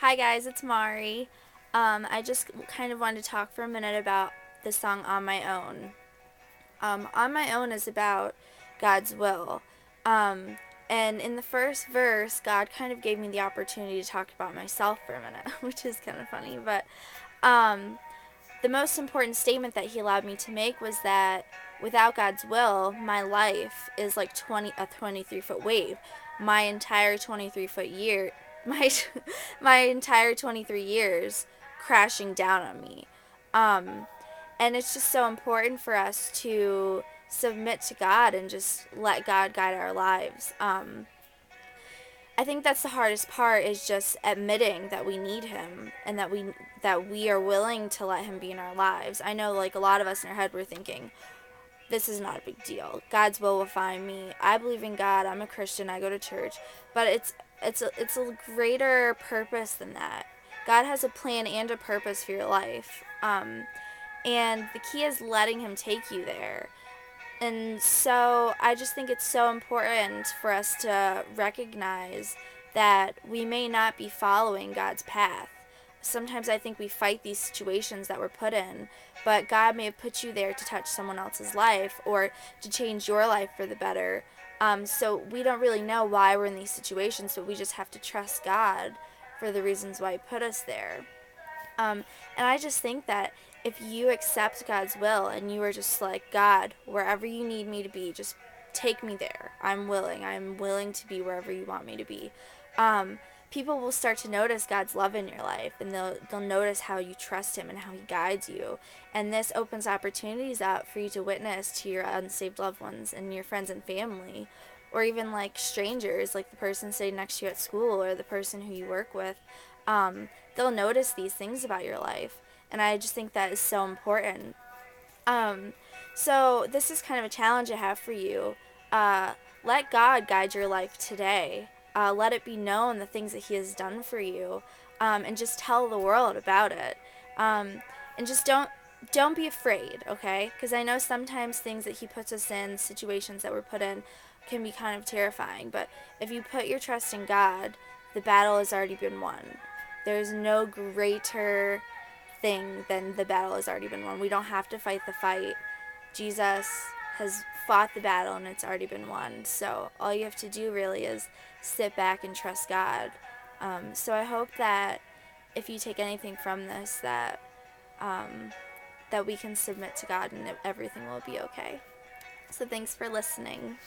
Hi guys, it's Mari. I just kind of wanted to talk for a minute about the song On My Own. On My Own is about God's will. Um, and in the first verse, God kind of gave me the opportunity to talk about myself for a minute, which is kind of funny. But um, the most important statement that He allowed me to make was that without God's will, my life is like 23-foot wave. My entire 23-foot year, my my entire 23 years crashing down on me. Um, and it's just so important for us to submit to God and just let God guide our lives. I think that's the hardest part is just admitting that we need him and that we are willing to let him be in our lives. I know like a lot of us in our head we're thinking this is not a big deal. God's will find me. I believe in God. I'm a Christian. I go to church. But it's a greater purpose than that. God has a plan and a purpose for your life. And the key is letting him take you there. And so I just think it's so important for us to recognize that we may not be following God's path. Sometimes I think we fight these situations that we're put in, but God may have put you there to touch someone else's life or to change your life for the better. So we don't really know why we're in these situations, but we just have to trust God for the reasons why He put us there. And I just think that if you accept God's will and you are just like, God, wherever you need me to be, just take me there. I'm willing. I'm willing to be wherever you want me to be. Um, People will start to notice God's love in your life, and they'll notice how you trust Him and how He guides you. And this opens opportunities up for you to witness to your unsaved loved ones and your friends and family, or even like strangers, like the person sitting next to you at school or the person who you work with. They'll notice these things about your life, and I just think that is so important. Um, so this is kind of a challenge I have for you. Uh, Let God guide your life today. Let it be known the things that He has done for you, and just tell the world about it. Um, and just don't be afraid, okay? Because I know sometimes things that He puts us in, situations that we're put in, can be kind of terrifying. But if you put your trust in God, the battle has already been won. There's no greater thing than the battle has already been won. We don't have to fight the fight. Jesus has fought the battle and it's already been won. So all you have to do really is sit back and trust God. So I hope that if you take anything from this, um, that we can submit to God and everything will be okay. So thanks for listening.